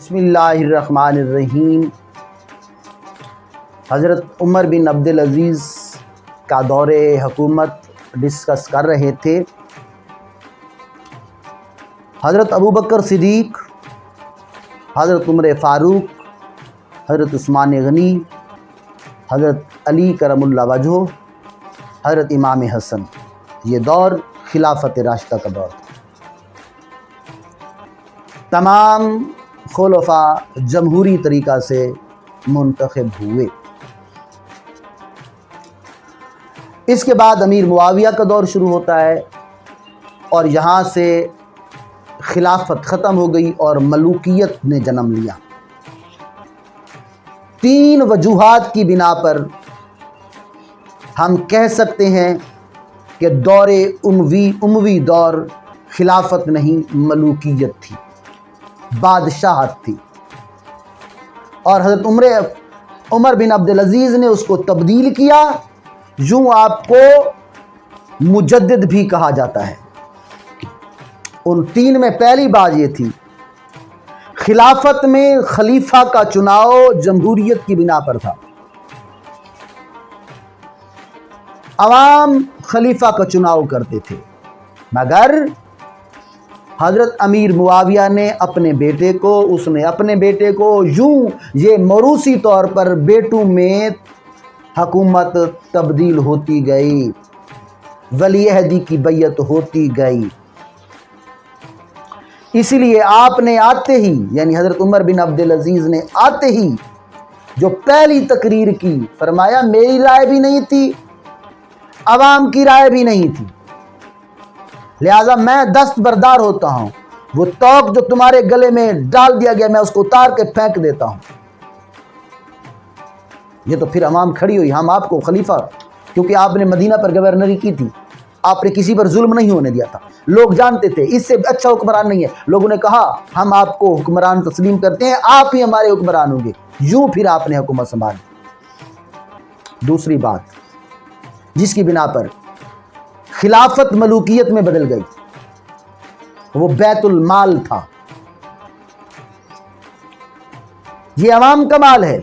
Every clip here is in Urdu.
بسم اللہ الرحمن الرحیم۔ حضرت عمر بن عبدالعزیز کا دور حکومت ڈسکس کر رہے تھے۔ حضرت ابوبکر صدیق، حضرت عمر فاروق، حضرت عثمان غنی، حضرت علی کرم اللہ وجہہ، حضرت امام حسن، یہ دور خلافت راشدہ کا دور تھا۔ تمام خلفاء جمہوری طریقہ سے منتخب ہوئے۔ اس کے بعد امیر معاویہ کا دور شروع ہوتا ہے اور یہاں سے خلافت ختم ہو گئی اور ملوکیت نے جنم لیا۔ 3 وجوہات کی بنا پر ہم کہہ سکتے ہیں کہ دور اموی دور خلافت نہیں ملوکیت تھی، بادشاہت تھی، اور حضرت عمر بن عبدالعزیز نے اس کو تبدیل کیا۔ یوں آپ کو مجدد بھی کہا جاتا ہے۔ ان 3 میں پہلی بات یہ تھی، خلافت میں خلیفہ کا چناؤ جمہوریت کی بنا پر تھا۔ عوام خلیفہ کا چناؤ کرتے تھے، مگر حضرت امیر معاویہ نے اپنے بیٹے کو یوں یہ موروثی طور پر بیٹوں میں حکومت تبدیل ہوتی گئی، ولی عہدی کی بیعت ہوتی گئی۔ اسی لیے آپ نے آتے ہی، یعنی حضرت عمر بن عبدالعزیز نے آتے ہی جو پہلی تقریر کی، فرمایا میری رائے بھی نہیں تھی، عوام کی رائے بھی نہیں تھی، لہذا میں دستبردار ہوتا ہوں، وہ توق جو تمہارے گلے میں ڈال دیا گیا میں اس کو اتار کے پھینک دیتا ہوں۔ یہ تو پھر عوام کھڑی ہوئی، ہم آپ کو خلیفہ، کیونکہ آپ نے مدینہ پر گورنری کی تھی، آپ نے کسی پر ظلم نہیں ہونے دیا تھا، لوگ جانتے تھے اس سے اچھا حکمران نہیں ہے، لوگوں نے کہا ہم آپ کو حکمران تسلیم کرتے ہیں، آپ ہی ہمارے حکمران ہوں گے، یوں پھر آپ نے حکومت سنبھالی۔ دوسری بات جس کی بنا پر خلافت ملوکیت میں بدل گئی، وہ بیت المال تھا۔ یہ عوام کا مال ہے،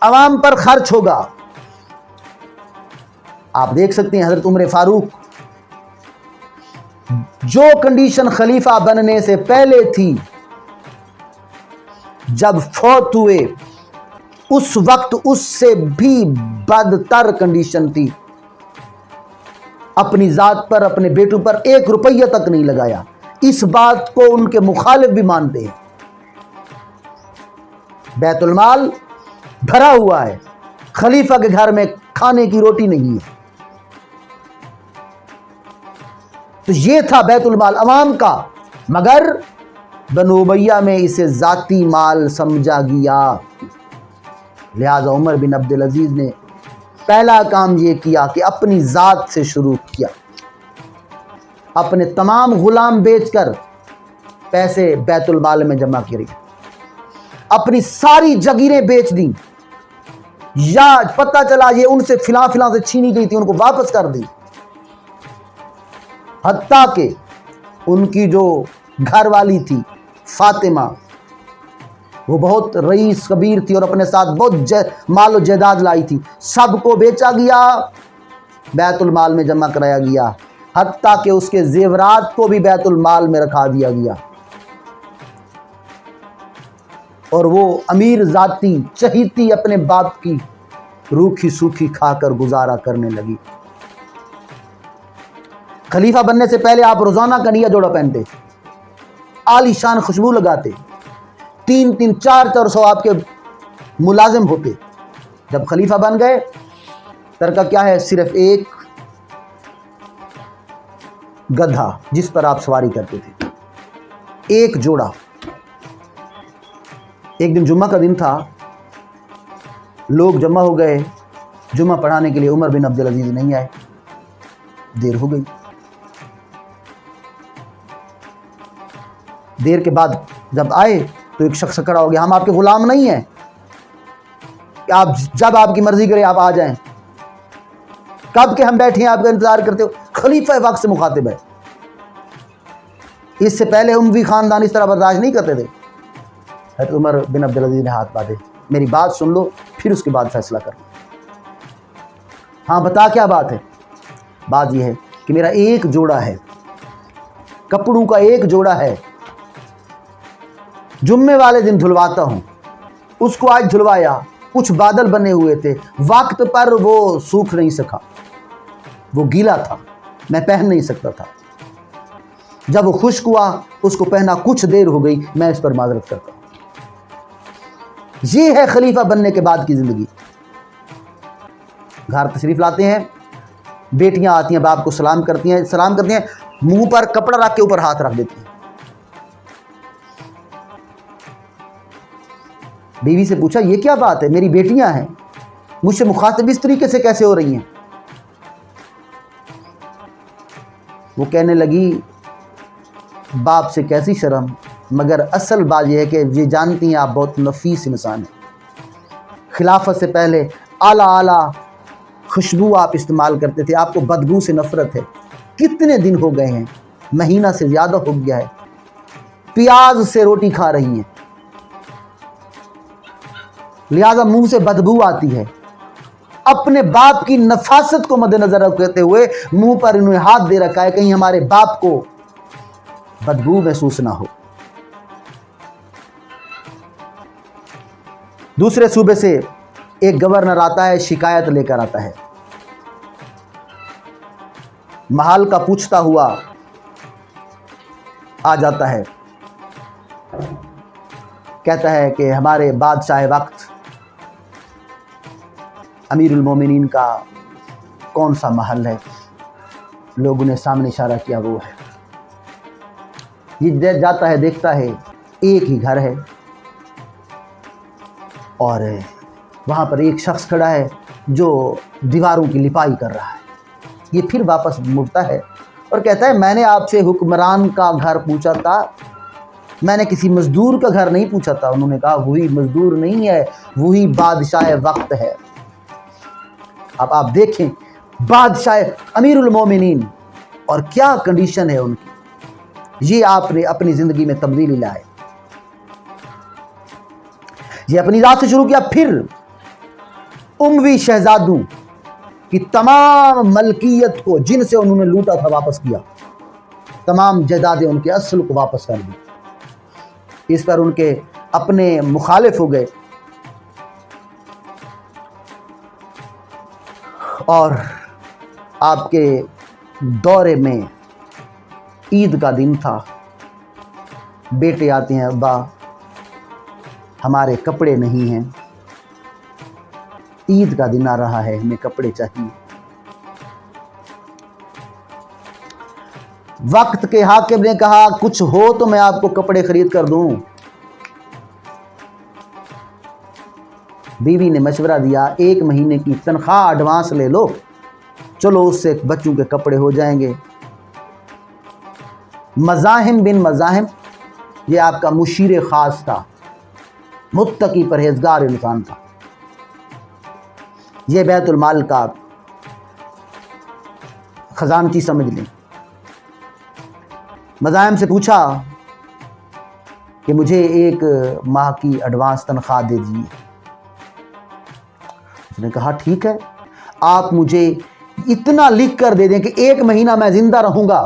عوام پر خرچ ہوگا۔ آپ دیکھ سکتے ہیں حضرت عمر فاروق، جو کنڈیشن خلیفہ بننے سے پہلے تھی، جب فوت ہوئے اس وقت اس سے بھی بدتر کنڈیشن تھی۔ اپنی ذات پر، اپنے بیٹوں پر 1 روپیہ تک نہیں لگایا۔ اس بات کو ان کے مخالف بھی مانتے ہیں۔ بیت المال بھرا ہوا ہے، خلیفہ کے گھر میں کھانے کی روٹی نہیں ہے۔ تو یہ تھا بیت المال عوام کا، مگر بنو امیہ میں اسے ذاتی مال سمجھا گیا۔ لہذا عمر بن عبدالعزیز نے پہلا کام یہ کیا کہ اپنی ذات سے شروع کیا، اپنے تمام غلام بیچ کر پیسے بیت المال میں جمع کیے، اپنی ساری جگیریں بیچ دیں، یا پتہ چلا یہ ان سے فلاں سے چھینی گئی تھی ان کو واپس کر دی، حتیٰ کہ ان کی جو گھر والی تھی فاطمہ، وہ بہت رئیس کبیر تھی اور اپنے ساتھ بہت مال و جائیداد لائی تھی، سب کو بیچا گیا، بیت المال میں جمع کرایا گیا، حتیٰ کہ اس کے زیورات کو بھی بیت المال میں رکھا دیا گیا، اور وہ امیر ذاتی چہیتی اپنے باپ کی روکھی سوکھی کھا کر گزارا کرنے لگی۔ خلیفہ بننے سے پہلے آپ روزانہ کنیا جوڑا پہنتے، عالی شان خوشبو لگاتے، 3 400 آپ کے ملازم ہوتے۔ جب خلیفہ بن گئے، ترکہ کیا ہے؟ صرف 1 گدھا جس پر آپ سواری کرتے تھے، 1 جوڑا۔ ایک دن جمعہ کا دن تھا، لوگ جمع ہو گئے جمعہ پڑھانے کے لیے، عمر بن عبدالعزیز نہیں آئے، دیر ہو گئی۔ دیر کے بعد جب آئے تو ایک شخص کھڑا ہو گیا، ہم آپ کے غلام نہیں ہیں کہ آپ جب آپ کی مرضی کرے آپ آ جائیں، کب کہ ہم بیٹھے ہیں آپ کا انتظار کرتے ہو۔ خلیفہ وقت سے مخاطب ہے، اس سے پہلے اموی خاندان اس طرح برداشت نہیں کرتے تھے، حضرت عمر بن عبدالعزیز نے ہاتھ باندھے، میری بات سن لو پھر اس کے بعد فیصلہ کرنا۔ ہاں بتا کیا بات ہے؟ بات یہ ہے کہ میرا ایک جوڑا ہے، کپڑوں کا ایک جوڑا ہے، جمعے والے دن دھلواتا ہوں، اس کو آج دھلوایا، کچھ بادل بنے ہوئے تھے، وقت پر وہ سوکھ نہیں سکا، وہ گیلا تھا، میں پہن نہیں سکتا تھا، جب وہ خشک ہوا اس کو پہنا کچھ دیر ہو گئی، میں اس پر معذرت کرتا ہوں۔ یہ ہے خلیفہ بننے کے بعد کی زندگی۔ گھر تشریف لاتے ہیں، بیٹیاں آتی ہیں، باپ کو سلام کرتی ہیں، منہ پر کپڑا رکھ کے اوپر ہاتھ رکھ دیتی ہیں۔ بیوی سے پوچھا یہ کیا بات ہے؟ میری بیٹیاں ہیں، مجھ سے مخاطب اس طریقے سے کیسے ہو رہی ہیں؟ وہ کہنے لگی باپ سے کیسی شرم، مگر اصل بات یہ ہے کہ یہ جانتی ہیں آپ بہت نفیس انسان ہیں، خلافت سے پہلے اعلیٰ خوشبو آپ استعمال کرتے تھے، آپ کو بدبو سے نفرت ہے، کتنے دن ہو گئے ہیں، مہینہ سے زیادہ ہو گیا ہے، پیاز سے روٹی کھا رہی ہیں، لہذا منہ سے بدبو آتی ہے۔ اپنے باپ کی نفاست کو مد نظر رکھتے ہوئے منہ پر انہوں نے ہاتھ دے رکھا ہے، کہیں ہمارے باپ کو بدبو محسوس نہ ہو۔ دوسرے صوبے سے ایک گورنر آتا ہے، شکایت لے کر آتا ہے، محل کا پوچھتا ہوا آ جاتا ہے، کہتا ہے کہ ہمارے بادشاہ وقت امیر المومنین کا کون سا محل ہے؟ لوگوں نے سامنے اشارہ کیا، وہ ہے۔ یہ جاتا ہے، دیکھتا ہے ایک ہی گھر ہے اور وہاں پر ایک شخص کھڑا ہے جو دیواروں کی لپائی کر رہا ہے۔ یہ پھر واپس مڑتا ہے اور کہتا ہے میں نے آپ سے حکمران کا گھر پوچھا تھا، میں نے کسی مزدور کا گھر نہیں پوچھا تھا۔ انہوں نے کہا وہی مزدور نہیں ہے، وہی بادشاہ وقت ہے۔ اب آپ دیکھیں بادشاہ امیر المومنین اور کیا کنڈیشن ہے ان کی، یہ آپ نے اپنی زندگی میں تبدیلی لائے۔ یہ اپنی ذات سے شروع کیا، پھر اموی شہزادوں کی تمام ملکیت کو جن سے انہوں نے لوٹا تھا واپس کیا، تمام جائیدادیں ان کے اصل کو واپس کر دی۔ اس پر ان کے اپنے مخالف ہو گئے اور آپ کے دورے میں عید کا دن تھا، بیٹے آتے ہیں، ابا ہمارے کپڑے نہیں ہیں، عید کا دن آ رہا ہے، ہمیں کپڑے چاہیے۔ وقت کے حاکم نے کہا کچھ ہو تو میں آپ کو کپڑے خرید کر دوں۔ بیوی نے مشورہ دیا 1 مہینے کی تنخواہ ایڈوانس لے لو، چلو اس سے بچوں کے کپڑے ہو جائیں گے۔ مزاحم بن مزاحم یہ آپ کا مشیر خاص تھا، متقی پرہیزگار انسان تھا، یہ بیت المال کا خزانچی سمجھ لیں۔ مزاحم سے پوچھا کہ مجھے 1 ماہ کی ایڈوانس تنخواہ دے دیجیے۔ اس نے کہا ٹھیک ہے، آپ مجھے اتنا لکھ کر دے دیں کہ 1 مہینہ میں زندہ رہوں گا،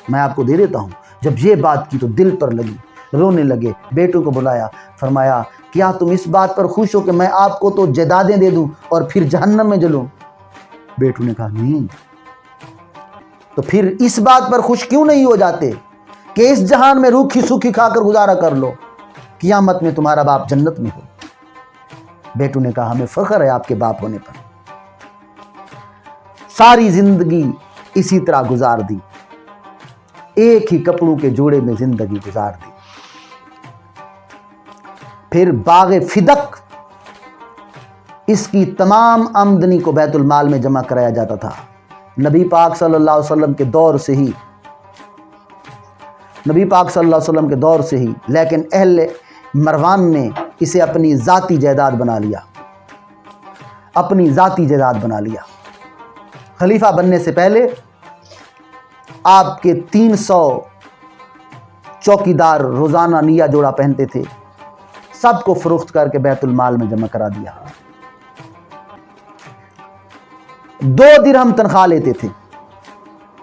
میں آپ کو دے دیتا ہوں۔ جب یہ بات کی تو دل پر لگی، رونے لگے، بیٹوں کو بلایا، فرمایا کیا تم اس بات پر خوش ہو کہ میں آپ کو تو جائیدادیں دے دوں اور پھر جہنم میں جلوں؟ بیٹوں نے کہا نہیں۔ تو پھر اس بات پر خوش کیوں نہیں ہو جاتے کہ اس جہان میں روکھی سوکھی کھا کر گزارا کر لو، قیامت میں تمہارا باپ جنت میں ہو؟ بیٹوں نے کہا ہمیں فخر ہے آپ کے باپ ہونے پر۔ ساری زندگی اسی طرح گزار دی، ایک ہی کپڑوں کے جوڑے میں زندگی گزار دی۔ پھر باغ فدق، اس کی تمام آمدنی کو بیت المال میں جمع کرایا جاتا تھا۔ نبی پاک صلی اللہ علیہ وسلم کے دور سے ہی لیکن اہل مروان نے اسے اپنی ذاتی جائیداد بنا لیا۔ خلیفہ بننے سے پہلے آپ کے 300 چوکیدار روزانہ نیا جوڑا پہنتے تھے، سب کو فروخت کر کے بیت المال میں جمع کرا دیا۔ 2 درہم تنخواہ لیتے تھے،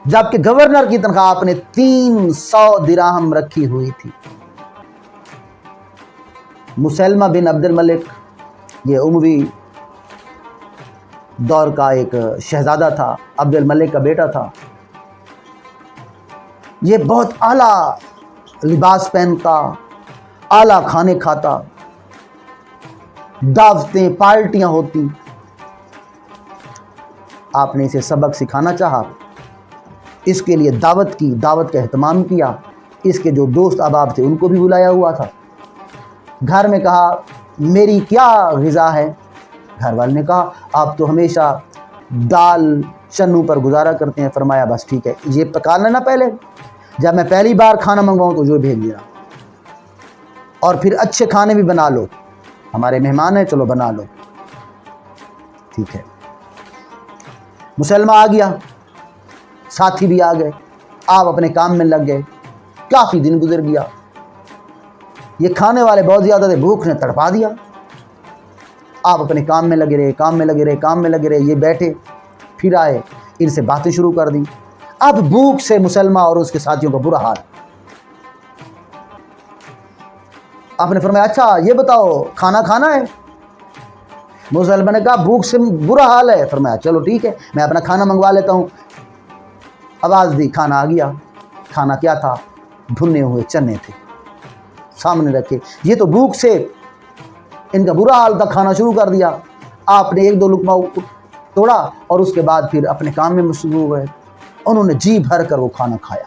جبکہ گورنر کی تنخواہ آپ نے 300 درہم رکھی ہوئی تھی۔ مسلمہ بن عبد الملک یہ اموی دور کا ایک شہزادہ تھا، عبد الملک کا بیٹا تھا۔ یہ بہت اعلیٰ لباس پہنتا، اعلیٰ کھانے کھاتا، دعوتیں پارٹیاں ہوتی۔ آپ نے اسے سبق سکھانا چاہا، اس کے لیے دعوت کا اہتمام کیا۔ اس کے جو دوست احباب تھے ان کو بھی بلایا ہوا تھا۔ گھر میں کہا میری کیا غذا ہے؟ گھر والے نے کہا آپ تو ہمیشہ دال چنو پر گزارا کرتے ہیں۔ فرمایا بس ٹھیک ہے، یہ پکا لینا پہلے، جب میں پہلی بار کھانا منگواؤں تو جو بھیج دینا، اور پھر اچھے کھانے بھی بنا لو، ہمارے مہمان ہیں، چلو بنا لو۔ ٹھیک ہے۔ مسلمہ آ گیا، ساتھی بھی آ گئے، آپ اپنے کام میں لگ گئے۔ کافی دن گزر گیا، یہ کھانے والے بہت زیادہ تھے، بھوک نے تڑپا دیا۔ آپ اپنے کام میں لگے رہے، یہ بیٹھے پھر آئے، ان سے باتیں شروع کر دیں۔ اب بھوک سے مسلمہ اور اس کے ساتھیوں کا برا حال۔ آپ نے فرمایا اچھا یہ بتاؤ کھانا کھانا ہے؟ مسلمہ نے کہا بھوک سے برا حال ہے۔ فرمایا چلو ٹھیک ہے، میں اپنا کھانا منگوا لیتا ہوں۔ آواز دی، کھانا آ گیا۔ کھانا کیا تھا؟ بھنے ہوئے چنے تھے سامنے رکھے۔ یہ تو بھوک سے ان کا برا حال تھا، کھانا شروع کر دیا۔ آپ نے 1-2 لقمہ توڑا اور اس کے بعد پھر اپنے کام میں مصروف ہو گئے۔ انہوں نے جی بھر کر وہ کھانا کھایا۔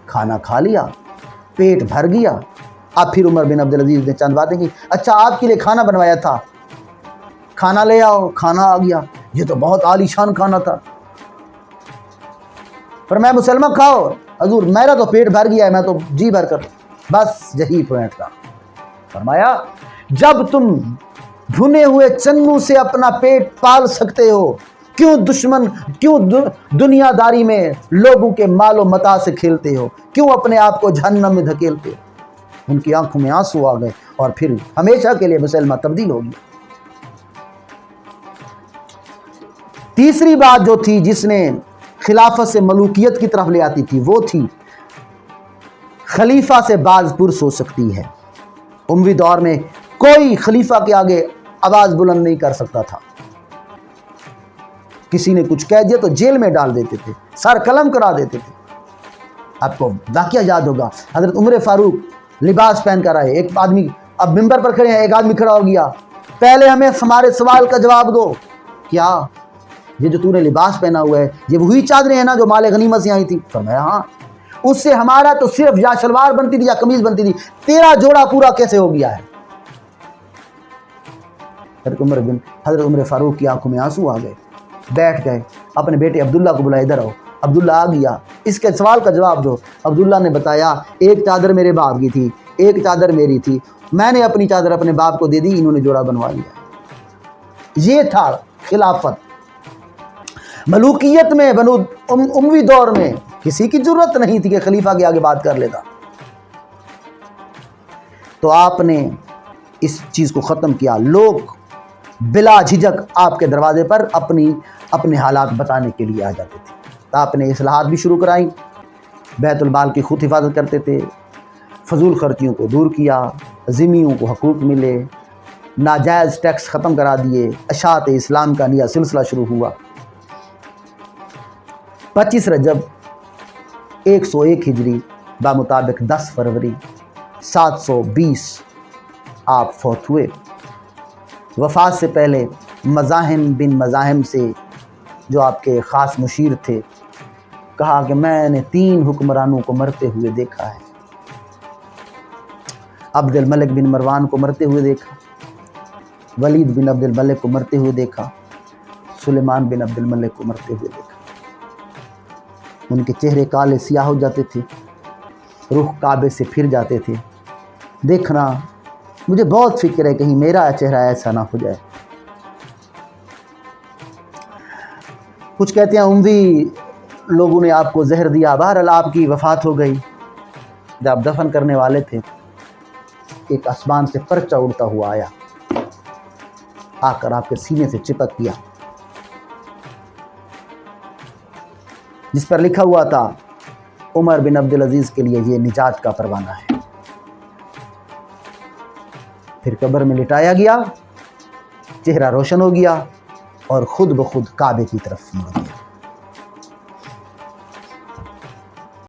کھانا کھا لیا، پیٹ بھر گیا۔ اب پھر عمر بن عبدالعزیز نے چند باتیں کی۔ اچھا آپ کے لیے کھانا بنوایا تھا، کھانا لے آؤ۔ کھانا آ گیا، یہ تو بہت عالی شان کھانا تھا۔ فرمایا مسلمہ کھاؤ۔ حضور میرا تو پیٹ بھر گیا ہے، میں تو جی بھر کر، بس یہی پوائنٹ تھا۔ فرمایا جب تم بھنے ہوئے چنوں سے اپنا پیٹ پال سکتے ہو، کیوں دنیا داری میں لوگوں کے مال و متاع سے کھیلتے ہو؟ کیوں اپنے آپ کو جہنم میں دھکیلتے ہو؟ ان کی آنکھوں میں آنسو آ گئے اور پھر ہمیشہ کے لیے مسلمہ تبدیل ہو گیا۔ تیسری بات جو تھی جس نے خلافت سے ملوکیت کی طرف لے آتی تھی، وہ تھی خلیفہ سے باز پرس ہو سکتی ہے۔ اموی دور میں کوئی خلیفہ کے آگے آواز بلند نہیں کر سکتا تھا۔ کسی نے کچھ کہہ دیا تو جیل میں ڈال دیتے تھے، سر قلم کرا دیتے تھے۔ آپ کو واقعہ یاد ہوگا، حضرت عمر فاروق لباس پہن کر آئے، ایک آدمی اب ممبر پر کھڑے ہیں، ایک آدمی کھڑا ہو گیا، پہلے ہمیں ہمارے سوال کا جواب دو۔ کیا؟ یہ جو تو نے لباس پہنا ہوا ہے یہ وہی چادریں ہیں نا جو مال غنیمت سے آئی تھی؟ فرمایا ہاں۔ اس سے ہمارا تو صرف یا شلوار بنتی تھی یا قمیض بنتی تھی، تیرا جوڑا پورا کیسے ہو گیا ہے؟ حضرت عمر فاروق کی آنکھوں میں آنسو آ گئے، بیٹھ گئے، اپنے بیٹے عبداللہ کو بلایا، ادھر آؤ۔ عبداللہ آ گیا، اس کے سوال کا جواب دو۔ عبداللہ نے بتایا ایک چادر میرے باپ کی تھی، ایک چادر میری تھی، میں نے اپنی چادر اپنے باپ کو دے دی، انہوں نے جوڑا بنوا لیا۔ یہ تھا خلافت۔ ملوکیت میں اموی دور میں کسی کی ضرورت نہیں تھی کہ خلیفہ کے آگے بات کر لیتا، تو آپ نے اس چیز کو ختم کیا۔ لوگ بلا جھجک آپ کے دروازے پر اپنے حالات بتانے کے لیے آ جاتے تھے۔ آپ نے اصلاحات بھی شروع کرائی، بیت المال کی خود حفاظت کرتے تھے، فضول خرچیوں کو دور کیا، ذمیوں کو حقوق ملے، ناجائز ٹیکس ختم کرا دیے، اشاعت اسلام کا نیا سلسلہ شروع ہوا۔ 25 رجب 101 ہجری بمطابق 10 فروری 720 آپ فوت ہوئے۔ وفات سے پہلے مزاحم بن مزاحم سے جو آپ کے خاص مشیر تھے کہا کہ میں نے 3 حکمرانوں کو مرتے ہوئے دیکھا ہے، عبد الملک بن مروان کو مرتے ہوئے دیکھا، ولید بن عبد الملک کو مرتے ہوئے دیکھا، سلیمان بن عبد الملک کو مرتے ہوئے دیکھا۔ ان کے چہرے کالے سیاہ ہو جاتے تھے، رخ کعبے سے پھر جاتے تھے۔ دیکھنا مجھے بہت فکر ہے کہیں میرا چہرہ ایسا نہ ہو جائے۔ کچھ کہتے ہیں اموی لوگوں نے آپ کو زہر دیا۔ بہرحال آپ کی وفات ہو گئی۔ جب دفن کرنے والے تھے ایک آسمان سے پرچہ اڑتا ہوا آیا، آ کر آپ کے سینے سے چپک گیا، جس پر لکھا ہوا تھا عمر بن عبدالعزیز کے لیے یہ نجات کا پروانہ ہے۔ پھر قبر میں لٹایا گیا، چہرہ روشن ہو گیا اور خود بخود کعبے کی طرف مڑ گیا۔